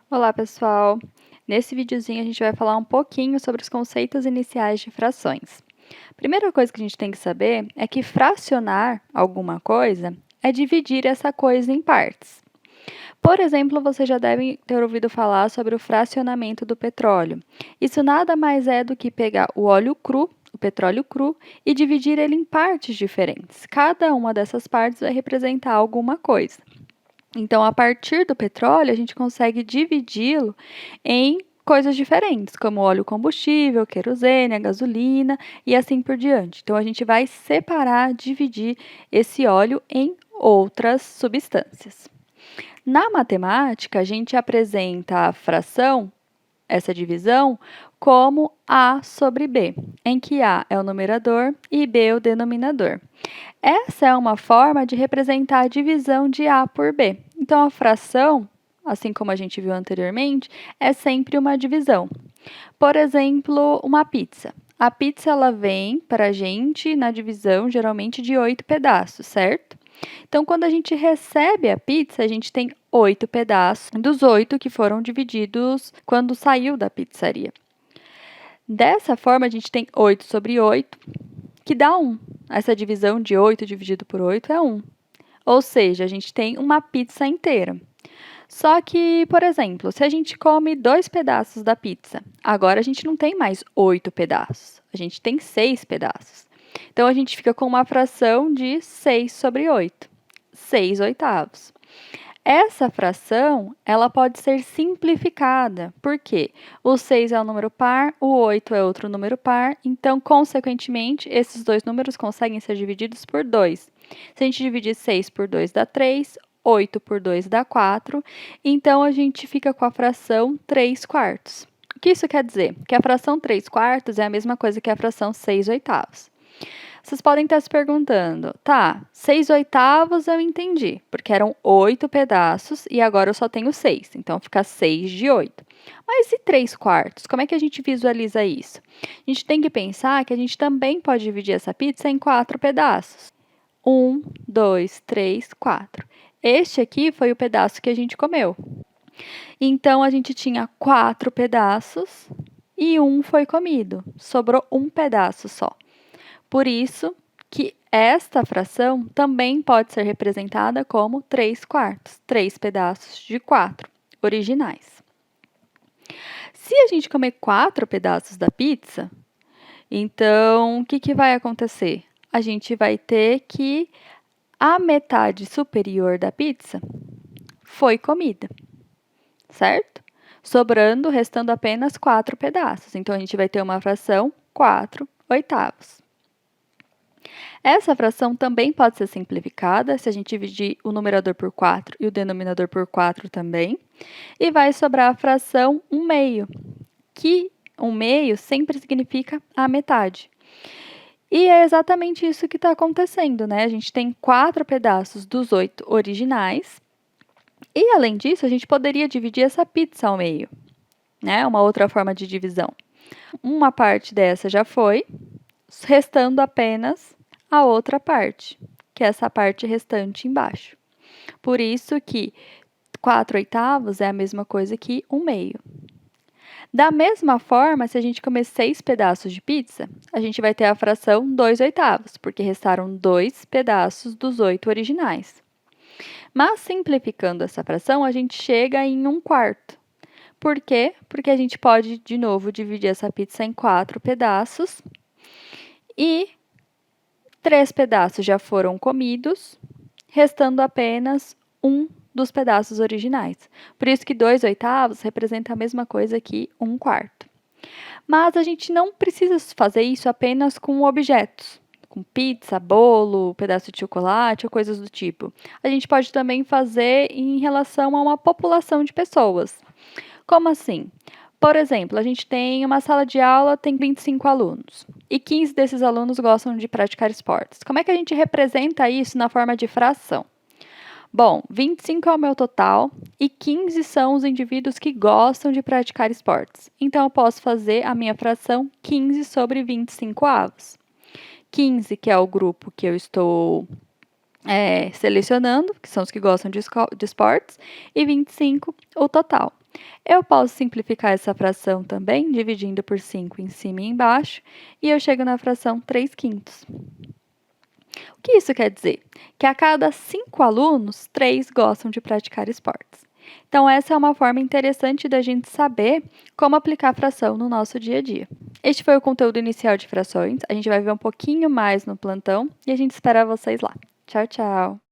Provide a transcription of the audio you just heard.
Olá, pessoal! Nesse videozinho a gente vai falar um pouquinho sobre os conceitos iniciais de frações. Primeira coisa que a gente tem que saber é que fracionar alguma coisa é dividir essa coisa em partes. Por exemplo, você já deve ter ouvido falar sobre o fracionamento do petróleo. Isso nada mais é do que pegar o óleo cru, o petróleo cru, e dividir ele em partes diferentes. Cada uma dessas partes vai representar alguma coisa. Então, a partir do petróleo, a gente consegue dividi-lo em coisas diferentes, como óleo combustível, querosene, a gasolina e assim por diante. Então, a gente vai separar, dividir esse óleo em outras substâncias. Na matemática, a gente apresenta a fração, essa divisão, como A sobre B, em que A é o numerador e B é o denominador. Essa é uma forma de representar a divisão de A por B. Então, a fração, assim como a gente viu anteriormente, é sempre uma divisão. Por exemplo, uma pizza. A pizza ela vem para a gente na divisão, geralmente, de 8 pedaços, certo? Então, quando a gente recebe a pizza, a gente tem 8 pedaços dos 8 que foram divididos quando saiu da pizzaria. Dessa forma, a gente tem 8 sobre 8, que dá 1. Essa divisão de 8 dividido por 8 é 1. Ou seja, a gente tem uma pizza inteira. Só que, por exemplo, se a gente come 2 pedaços da pizza, agora a gente não tem mais 8 pedaços, a gente tem 6 pedaços. Então, a gente fica com uma fração de 6 sobre 8, 6 oitavos. Essa fração, ela pode ser simplificada, porque o 6 é um número par, o 8 é outro número par, então, consequentemente, esses dois números conseguem ser divididos por 2. Se a gente dividir 6 por 2 dá 3, 8 por 2 dá 4, então a gente fica com a fração 3 quartos. O que isso quer dizer? Que a fração 3 quartos é a mesma coisa que a fração 6 oitavos. Vocês podem estar se perguntando, tá, 6 oitavos eu entendi, porque eram 8 pedaços e agora eu só tenho 6, então fica 6 de 8. Mas e 3 quartos? Como é que a gente visualiza isso? A gente tem que pensar que a gente também pode dividir essa pizza em 4 pedaços. 1, 2, 3, 4. Este aqui foi o pedaço que a gente comeu. Então, a gente tinha 4 pedaços e um foi comido. Sobrou um pedaço só. Por isso que esta fração também pode ser representada como 3 quartos, 3 pedaços de 4 originais. Se a gente comer 4 pedaços da pizza, então o que vai acontecer? A gente vai ter que a metade superior da pizza foi comida, certo? Sobrando, restando apenas 4 pedaços. Então, a gente vai ter uma fração 4 oitavos. Essa fração também pode ser simplificada se a gente dividir o numerador por 4 e o denominador por 4 também. E vai sobrar a fração 1 meio, que 1 meio sempre significa a metade. E é exatamente isso que está acontecendo, né? A gente tem 4 pedaços dos 8 originais. E, além disso, a gente poderia dividir essa pizza ao meio, né? Uma outra forma de divisão. Uma parte dessa já foi, restando apenas a outra parte, que é essa parte restante embaixo. Por isso que 4 oitavos é a mesma coisa que 1 meio. Da mesma forma, se a gente comer 6 pedaços de pizza, a gente vai ter a fração 2 oitavos, porque restaram 2 pedaços dos 8 originais. Mas, simplificando essa fração, a gente chega em 1 quarto. Por quê? Porque a gente pode, de novo, dividir essa pizza em 4 pedaços e 3 pedaços já foram comidos, restando apenas um dos pedaços originais. Por isso que 2 oitavos representa a mesma coisa que 1 quarto. Mas a gente não precisa fazer isso apenas com objetos, com pizza, bolo, pedaço de chocolate ou coisas do tipo. A gente pode também fazer em relação a uma população de pessoas. Como assim? Por exemplo, a gente tem uma sala de aula, tem 25 alunos, e 15 desses alunos gostam de praticar esportes. Como é que a gente representa isso na forma de fração? Bom, 25 é o meu total e 15 são os indivíduos que gostam de praticar esportes. Então, eu posso fazer a minha fração 15 sobre 25 avos. 15, que é o grupo que eu estou selecionando, que são os que gostam de esportes, e 25, o total. Eu posso simplificar essa fração também, dividindo por 5 em cima e embaixo, e eu chego na fração 3/5. O que isso quer dizer? Que a cada 5 alunos, 3 gostam de praticar esportes. Então, essa é uma forma interessante da gente saber como aplicar fração no nosso dia a dia. Este foi o conteúdo inicial de frações. A gente vai ver um pouquinho mais no plantão e a gente espera vocês lá. Tchau, tchau!